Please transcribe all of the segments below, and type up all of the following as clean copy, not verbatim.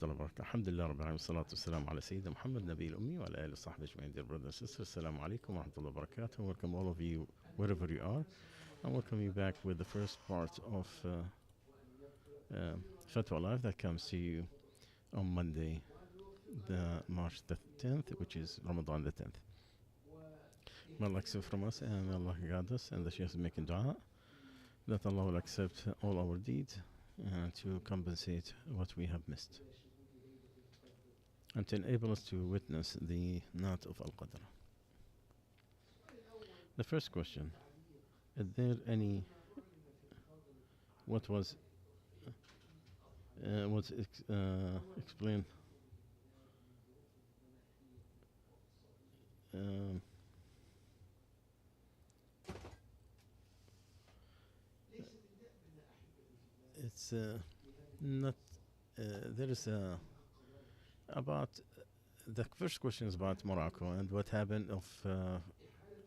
الله وبركاته. Alhamdulillah Rabbil Alamin, salatu wassalamu ala Sayyidina Muhammad, Nabi al-Ummi, wa ala alihi wa sahbihi ajma'in. Dear brothers and sisters, Assalamu alaikum wa rahmatullahi wa barakatuh. Welcome all of you, wherever you are. And welcome you back with the first part of Fatwa Live that comes to you on Monday, March the 10th, which is Ramadan the 10th. May Allah accept from us and may Allah guide us, and the Shaykh is making dua that Allah will accept all our deeds and to compensate what we have missed, and to enable us to witness the night of Al-Qadr. The first question, is there any, what was explained it's not there is about the first question is about Morocco and what happened of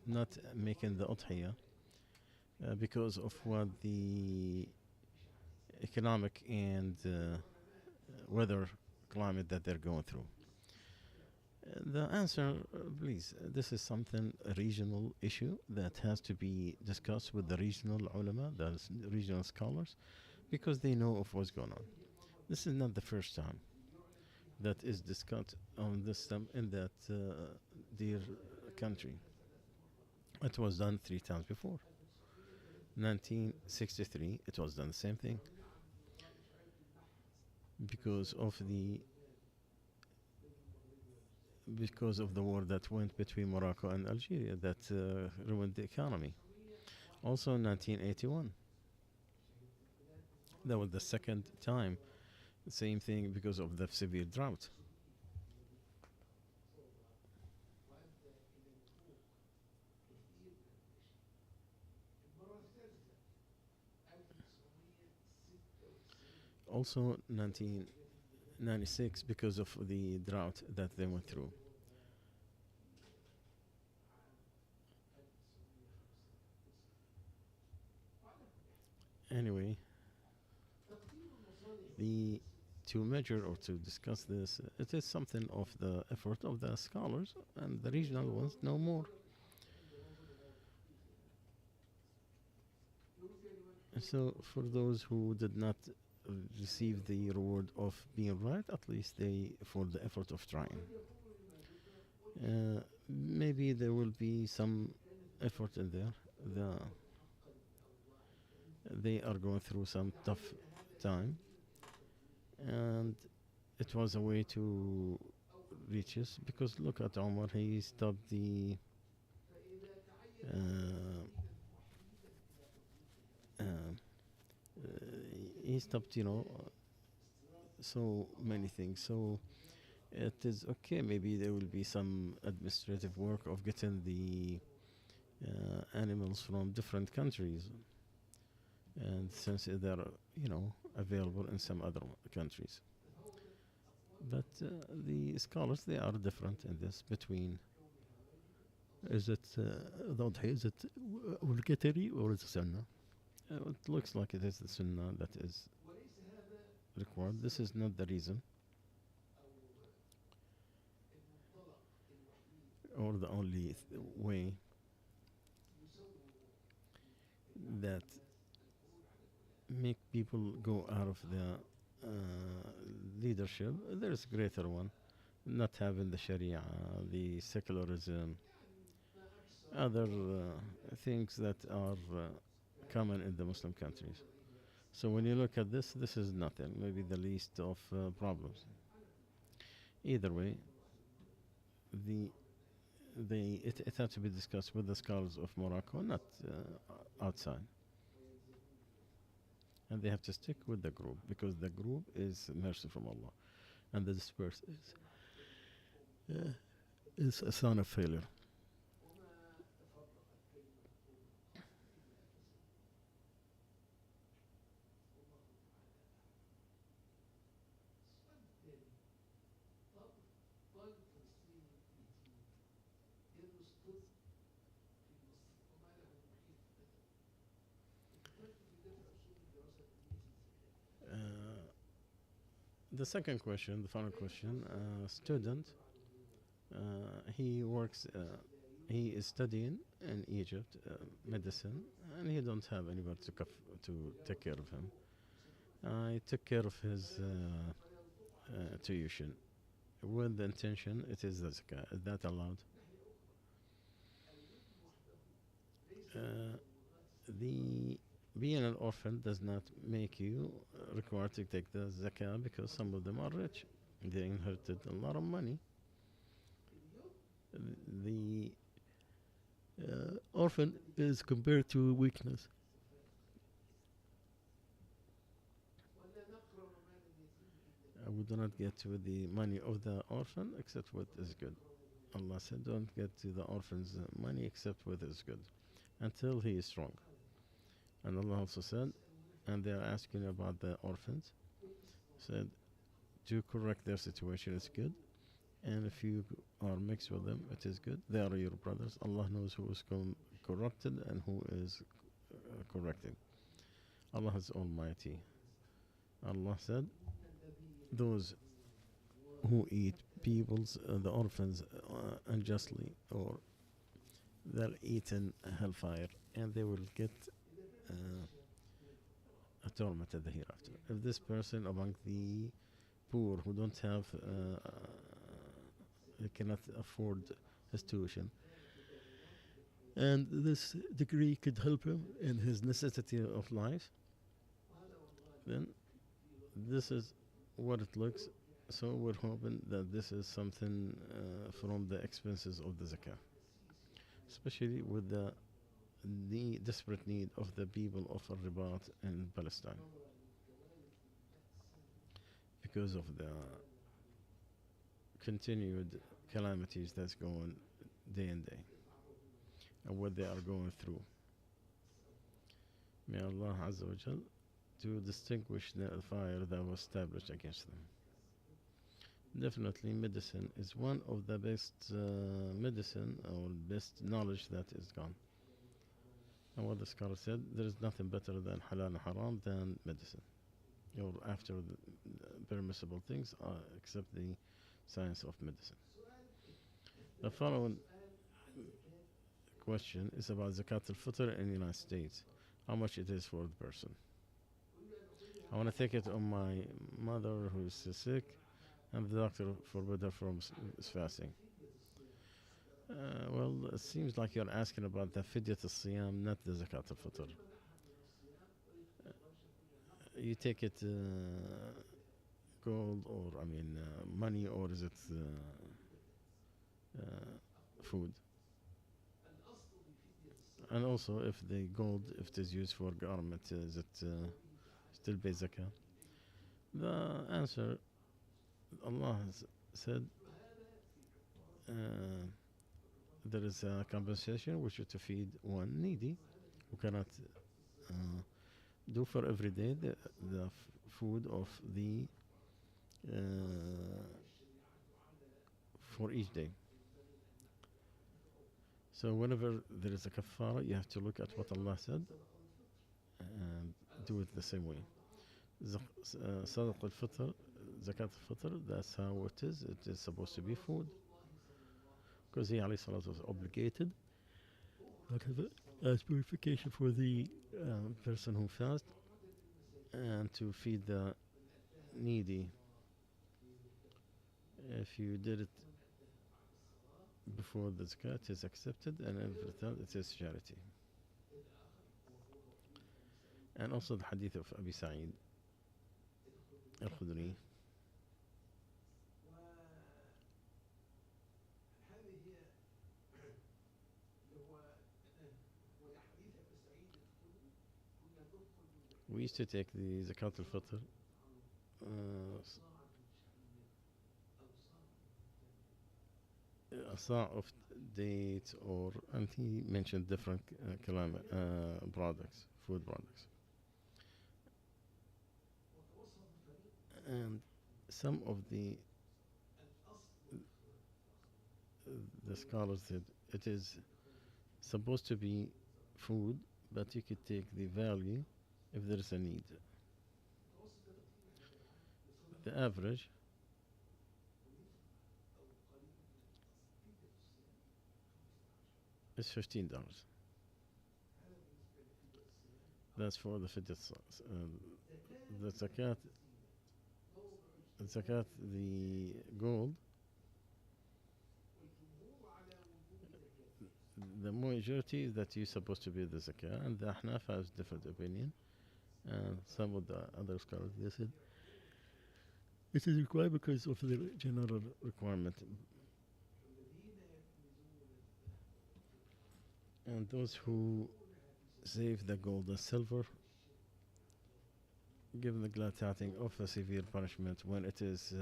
not making the udhiyah because of what the economic and weather climate that they're going through. The answer, please, this is something, a regional issue that has to be discussed with the regional ulama, the regional scholars, because they know of what's going on. This is not the first time that is discussed on this in that dear country. It was done 3 times before. 1963, it was done the same thing because of the war that went between Morocco and Algeria that ruined the economy. Also in 1981, that was the second time, the same thing because of the severe drought. Also 1996 because of the drought that they went through. Anyway, to measure or to discuss this, it is something of the effort of the scholars, and the regional ones know more. And so for those who did not receive the reward of being right, at least they for the effort of trying. Maybe there will be some effort in there. They are going through some tough time, and it was a way to reach us, because look at Omar, he stopped the he stopped, so many things. So it is okay, maybe there will be some administrative work of getting the animals from different countries, and since they're available in some other countries. But the scholars, they are different in this between, is it is it obligatory or is it sunnah? It looks like it is the sunnah that is required. This is not the reason or the only way that make people go out of the leadership. There is a greater one, not having the Sharia, the secularism, other things that are common in the Muslim countries. So when you look at this is nothing, maybe the least of problems. Either way, it had to be discussed with the scholars of Morocco, not outside. And they have to stick with the group, because the group is mercy from Allah, and the dispersed is a sign of failure. The second question, the final question, student, he works, he is studying in Egypt, medicine, and he don't have anybody to take care of him. I took care of his tuition with the intention it is the zakah. Is that allowed? Uh, the being an orphan does not make you required to take the zakah because some of them are rich. They inherited a lot of money. The orphan is compared to weakness. We do not get to the money of the orphan except what is good. Allah said, don't get to the orphan's money except what is good until he is strong. And Allah also said, and they are asking about the orphans, said, to correct their situation is good. And if you are mixed with them, it is good. They are your brothers. Allah knows who is corrupted and who is corrected. Allah is Almighty. Allah said, those who eat people's, the orphans, unjustly, or they're eaten hellfire, and they will get a torment at the hereafter. If this person among the poor who don't have, cannot afford his tuition, and this degree could help him in his necessity of life, then this is what it looks. So we're hoping that this is something from the expenses of the zakah, especially with the desperate need of the people of Al-Ribat in Palestine because of the continued calamities that's going day and day and what they are going through. May Allah Azza wa Jal to distinguish the fire that was established against them. Definitely medicine is one of the best medicine or best knowledge that is gone. And what the scholar said, there is nothing better than halal and haram than medicine, or after the permissible things, except the science of medicine. The following question is about zakat al-fitr in the United States. How much it is for the person? I want to take it on my mother who is sick, and the doctor forbid her from fasting. Well, it seems like you're asking about the fidyat al-siyam, not the zakat al-fitr. You take it gold, or money, or is it food? And also, if the gold, if it is used for garment, is it still pay zakah? The answer, Allah has said, there is a compensation which is to feed one needy who cannot do for every day the food of the for each day. So whenever there is a kafara, you have to look at what Allah said and do it the same way. Sadaq al-fitr, zakat al-fitr, that's how it is. It is supposed to be food, because he alayhi salatu was obligated as purification for the person who fasts and to feed the needy. If you did it before the zakat, it is accepted, and in return it is charity. And also the hadith of Abi Sa'id al-Khudri. We used to take the zakat al-fitr a sa' of dates, and he mentioned different products, food products. And some of the scholars said it is supposed to be food, but you could take the value if there is a need. The average is $15. That's for the fidya. The zakat, the gold, the majority is that you're supposed to be the zakat, and the Ahnaf has different opinion. And some of the other scholars, they said it is required because of the general requirement. And those who save the gold and silver, given the glad tidings of a severe punishment when it is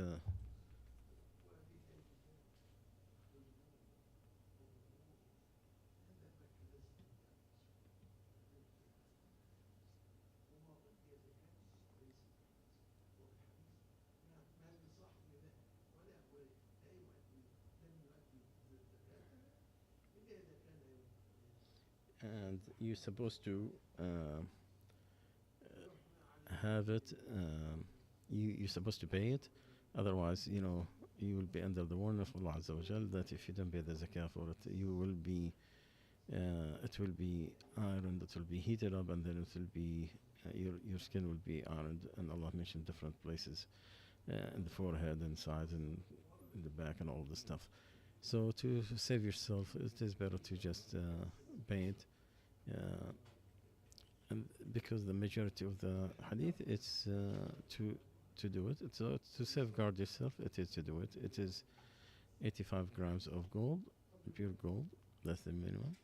and you're supposed to have it. You're supposed to pay it, otherwise, you will be under the warning of Allah Azza wa Jal that if you don't pay the zakah for it, it will be ironed, it will be heated up, and then it will be your skin will be ironed. And Allah mentioned different places, in the forehead and sides and in the back and all this stuff. So to save yourself, it is better to just pay it. And because the majority of the hadith, it's to do it. It's to safeguard yourself. It is to do it. It is 85 grams of gold, pure gold. That's the minimum.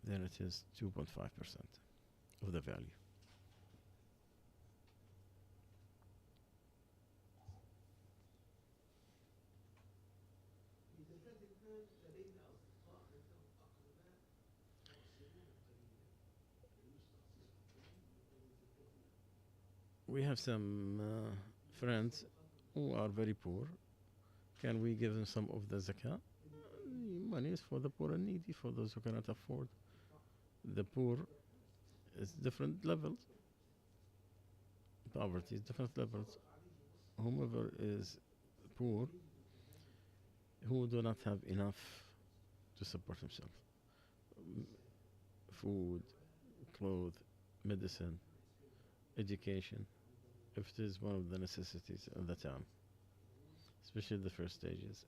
Then it is 2.5% of the value. We have some friends who are very poor. Can we give them some of the zakah? Money is for the poor and needy, for those who cannot afford. The poor is different levels. Poverty is different levels. Whomever is poor, who do not have enough to support himself, food, clothes, medicine, education, if it is one of the necessities of the time, especially the first stages.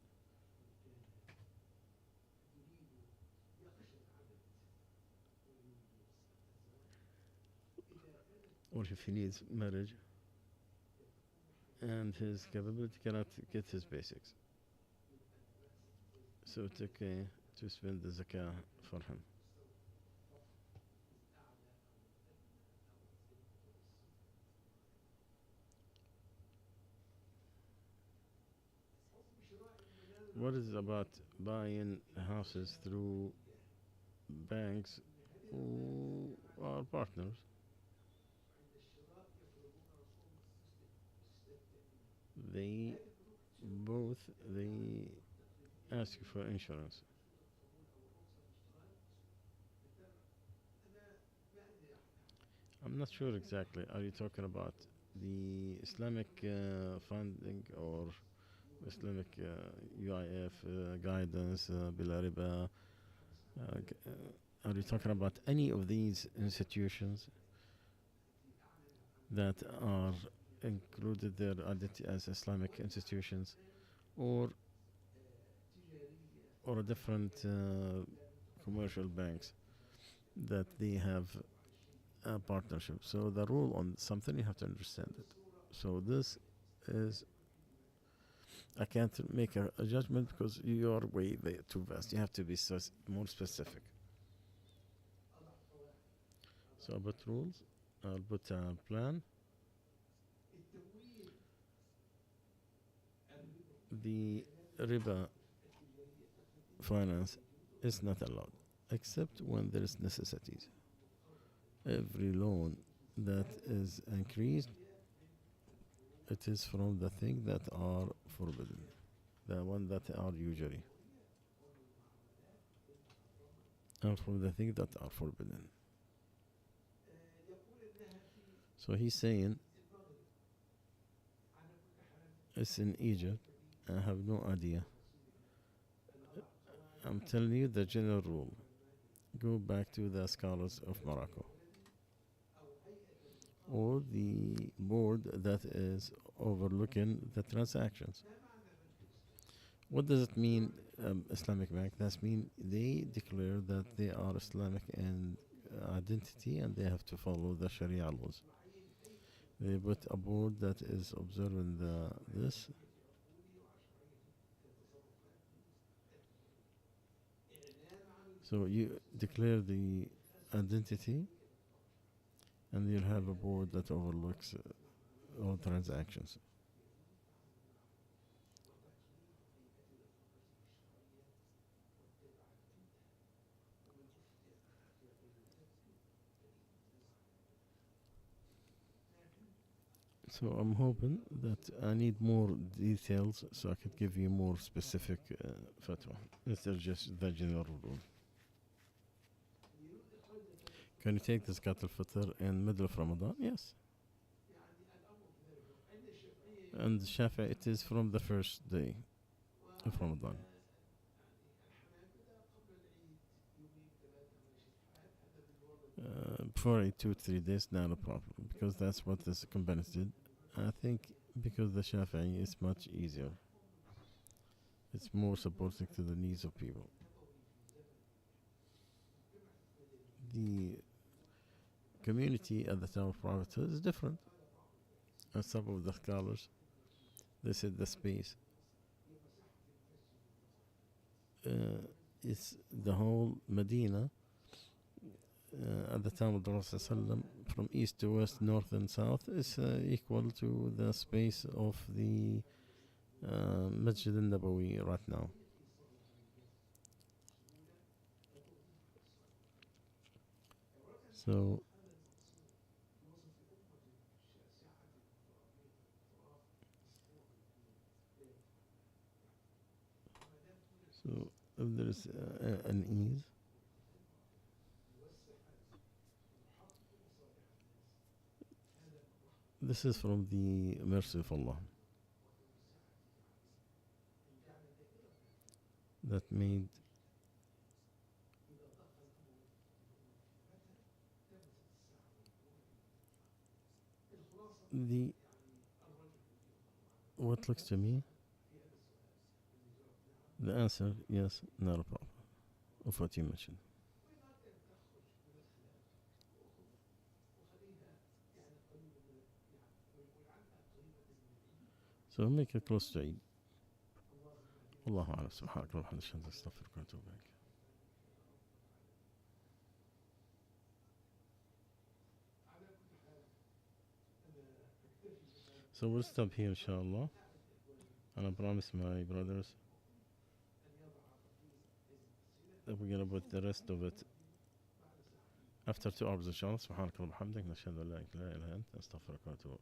Or if he needs marriage and his capability cannot get his basics, so it's okay to spend the zakah for him. What is about buying houses through banks who are partners? They they ask you for insurance. I'm not sure exactly. Are you talking about the Islamic funding or Islamic UIF guidance, Bila Riba? Are you talking about any of these institutions that are included their identity as Islamic institutions, or a different commercial banks that they have a partnership? So the rule on something, you have to understand it. So this is, I can't make a judgment because you are way too vast. You have to be more specific. So I'll put rules, I'll put a plan. The riba finance is not allowed except when there is necessities. Every loan that is increased, it is from the things that are forbidden, the one that are usury, and from the things that are forbidden. So he's saying It's in Egypt. I have no idea. I'm telling you the general rule. Go back to the scholars of Morocco or the board that is overlooking the transactions. What does it mean, Islamic Bank? That mean they declare that they are Islamic in identity and they have to follow the Sharia laws. They put a board that is observing this. So you declare the identity, and you'll have a board that overlooks all transactions. So I'm hoping that I need more details so I could give you more specific fatwa instead of just the general rule. Can you take the zakat al-fitr in middle of Ramadan? Yes. And Shafi, it is from the first day of Ramadan. Before 2 3 days, not a problem because that's what the companions did. I think because the Shafi'i is much easier. It's more supporting to the needs of people. The community at the time of Prophet is different. And some of the scholars, they said the space is the whole Medina at the time of the Prophet ﷺ, from east to west, north and south, is equal to the space of the Masjid al-Nabawi right now. So, so if there is an ease, this is from the mercy of Allah that made the what looks to me the answer yes, not a problem of what you mentioned. So make it close to Eid. الله أعلم. سبحانك اللهم وبحمدك أستغفرك وأتوب إليك. So we'll stop here inshallah, and I promise my brothers that we're gonna put the rest of it after 2 hours inshallah. سبحانك اللهم وبحمدك نشهد أن لا إله إلا أنت أستغفرك وأتوب.